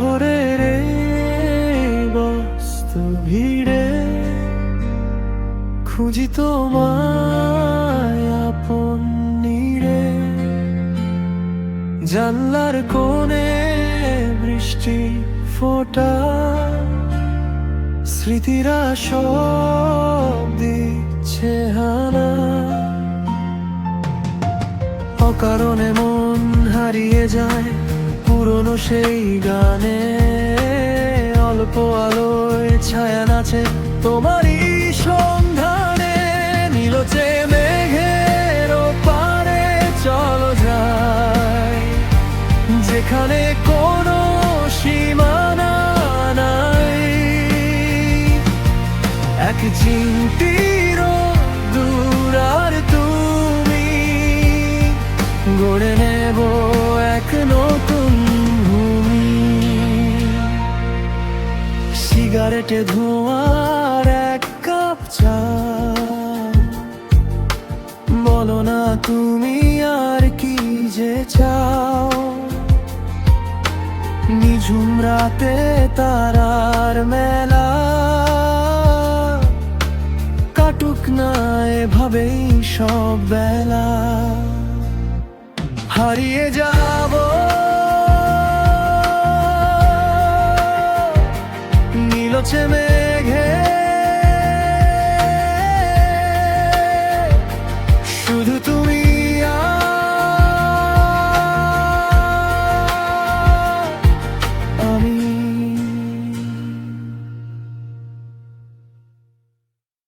শহরের বস্তু ভিড়ে খুঁজি তোমায় আপন নীড়ে। জানলার কোণে বৃষ্টি ফোঁটা, স্মৃতিরা সব দিচ্ছে হানা। অকারণে মন হারিয়ে যায় পুরনো সেই গানে, অল্প আলোয় ছায়া নাচে তোমারই সন্ধানে। নীলচে মেঘের পারে চলো যাই, যেখানে কোনো সীমানা নাই। এক চিমটির দূর আর তুমি, গড়ে নেব এক নতুন ভূমি। সিগারেটে ধোঁয়ার এক কাপ চা, বলো না তুমি আর কি যে চাও। নিঝুম রাতে তারার মেলা, কাটুক না এভাবেই সব বেলা। হারিয়ে যাব নীলচে মেঘে, শুধু তুমি